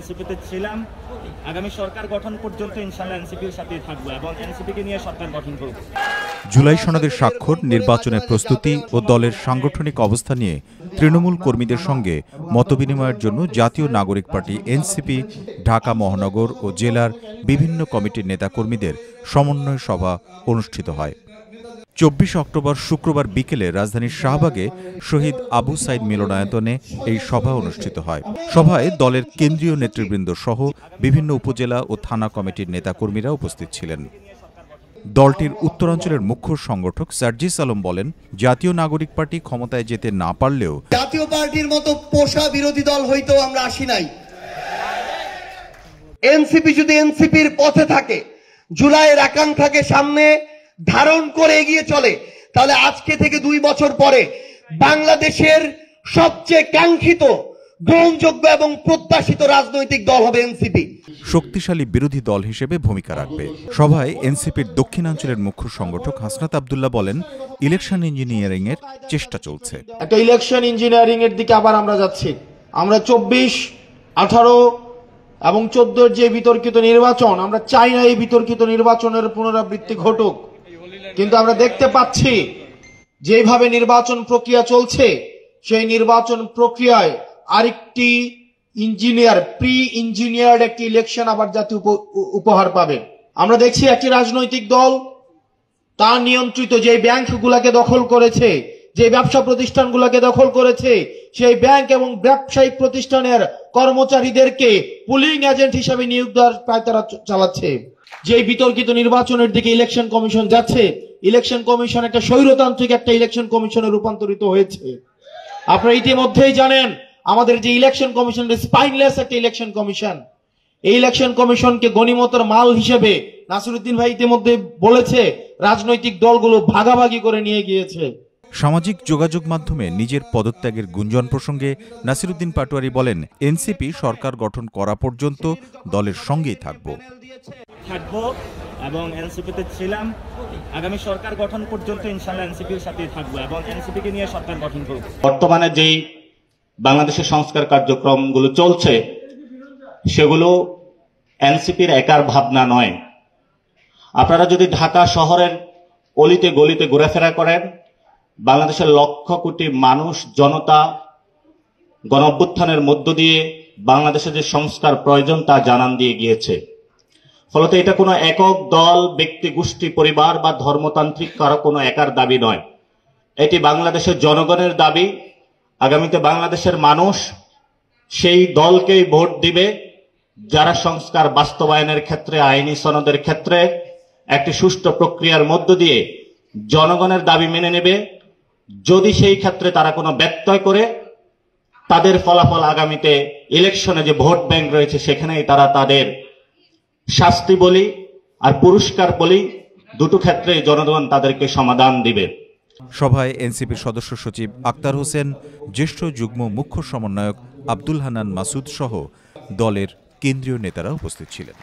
এনসিপিতে ছিলাম, আগামী সরকার গঠন পর্যন্ত ইনশাআল্লাহ এনসিপির সাথেই থাকবো এবং এনসিপিকে নিয়ে সরকার গঠন করব। জুলাই সনদের স্বাক্ষর, নির্বাচনের প্রস্তুতি ও দলের সাংগঠনিক অবস্থা নিয়ে তৃণমূল কর্মীদের সঙ্গে মতবিনিময়ের জন্য জাতীয় নাগরিক পার্টি এনসিপি ঢাকা মহানগর ও জেলার বিভিন্ন কমিটির নেতাকর্মীদের সমন্বয় সভা অনুষ্ঠিত হয়। 24 অক্টোবর শুক্রবার বিকেলে রাজধানীর শাহবাগে শহীদ আবু সাইদ মিলনায়তনে এই সভা অনুষ্ঠিত হয়। সভায় দলের কেন্দ্রীয় নেতৃবৃন্দ সহ বিভিন্ন উপজেলা ও থানা কমিটির নেতাকর্মীরা উপস্থিত ছিলেন। দলটির উত্তরাঞ্চলের মুখ্য সংগঠক সার্জিস আলম বলেন, জাতীয় নাগরিক পার্টি ক্ষমতায় যেতে না পারলেও জাতীয় পার্টির মতো পোষা বিরোধী দল হইতেও আমরা আসি নাই। এনসিপি যদি এনসিপির পথে থাকে, জুলাইয়ের আকাঙ্ক্ষাকে সামনে ধারণ করে এগিয়ে চলে, তাহলে আজকে থেকে 2 বছর পরে বাংলাদেশের সবচেয়ে কাঙ্ক্ষিত, গ্রহণযোগ্য এবং প্রত্যাশিত রাজনৈতিক দল হবে এনসিপি। শক্তিশালী বিরোধী দল হিসেবে ভূমিকা রাখবে। সভায় এনসিপির দক্ষিণাঞ্চলের মুখ্য সংগঠক হাসনাত আব্দুল্লাহ বলেন, ইলেকশন ইঞ্জিনিয়ারিং এর চেষ্টা চলছে। একটা ইলেকশন ইঞ্জিনিয়ারিং এর দিকে আবার আমরা যাচ্ছি। আমরা 24, 18 এবং 14 যে বিতর্কিত নির্বাচন, আমরা চাই না এই বিতর্কিত নির্বাচনের পুনরাবৃত্তি ঘটুক, কিন্তু আমরা দেখতে পাচ্ছি যেভাবে নির্বাচন প্রক্রিয়া চলছে, সেই নির্বাচন প্রক্রিয়ায় আরেকটি প্রি ইঞ্জিনিয়ার্ড একটি ইলেকশন আবার জাতীয় উপহার পাবে। আমরা দেখছি একটি রাজনৈতিক দল তার নিয়ন্ত্রিত যে ব্যাংকগুলোকে দখল করেছে, যে ব্যবসা প্রতিষ্ঠানগুলোকে দখল করেছে, সেই ব্যাংক এবং ব্যবসায়িক প্রতিষ্ঠানের কর্মচারীদেরকে পুলিং এজেন্ট হিসেবে নিয়োগ দেওয়ার পায়তারা চালাচ্ছে। যে বিতর্কিত নির্বাচনের দিকে ইলেকশন কমিশন যাচ্ছে, ইলেকশন কমিশন একটা স্বৈরতান্ত্রিক একটা ইলেকশন কমিশনে রূপান্তরিত হয়েছে। আপনারা ইতিমধ্যেই জানেন আমাদের যে ইলেকশন কমিশন স্পাইনলেস একটা ইলেকশন কমিশন। এই ইলেকশন কমিশনকে গনিমতের মাল হিসেবে নাসিরউদ্দিন ভাই ইতিমধ্যে বলেছে রাজনৈতিক দলগুলো ভাগাভাগি করে নিয়ে গিয়েছে। সামাজিক যোগাযোগ মাধ্যমে নিজের পদত্যাগের গুঞ্জন প্রসঙ্গে নাসিরউদ্দিন পাটোয়ারি বলেন, এনসিপি সরকার গঠন করা পর্যন্ত দলের সঙ্গেই থাকবো এবং এনসিপিতে ছিলাম, আগামী সরকার গঠন পর্যন্ত ইনশাআল্লাহ এনসিপির সাথেই থাকবো এবং এনসিপিকে নিয়ে সরকার গঠন করব। বর্তমানে যেই বাংলাদেশের সংস্কার কার্যক্রমগুলো চলছে, সেগুলো এনসিপির একার ভাবনা নয়। আপনারা যদি ঢাকা শহরের অলিতে গলিতে ঘোরাফেরা করেন, বাংলাদেশের লক্ষ কোটি মানুষ, জনতা গণঅভ্যুত্থানের মধ্য দিয়ে বাংলাদেশে যে সংস্কার প্রয়োজন তা জানান দিয়ে গিয়েছে। ফলত এটা কোনো একক দল, ব্যক্তি, গোষ্ঠী, পরিবার বা ধর্মতান্ত্রিক কারো কোনো একার দাবি নয়। এটি বাংলাদেশের জনগণের দাবি। আগামীতে বাংলাদেশের মানুষ সেই দলকেই ভোট দিবে যারা সংস্কার বাস্তবায়নের ক্ষেত্রে, আইনি সনদের ক্ষেত্রে একটি সুষ্ঠু প্রক্রিয়ার মধ্য দিয়ে জনগণের দাবি মেনে নেবে। যদি সেই ক্ষেত্রে তারা কোনো ব্যত্যয় করে, তাদের ফলাফল আগামীতে ইলেকশনে যে ভোট ব্যাংক রয়েছে সেখানেই তারা তাদের শাস্তি বলি আর পুরস্কার বলি, দুটো ক্ষেত্রে জনগণ তাদেরকে সমাধান দিবে। সভায় এনসিপির সদস্য সচিব আক্তার হোসেন, জ্যেষ্ঠ যুগ্ম মুখ্য সমন্বয়ক আব্দুল হান্নান মাসুদ সহ দলের কেন্দ্রীয় নেতারা উপস্থিত ছিলেন।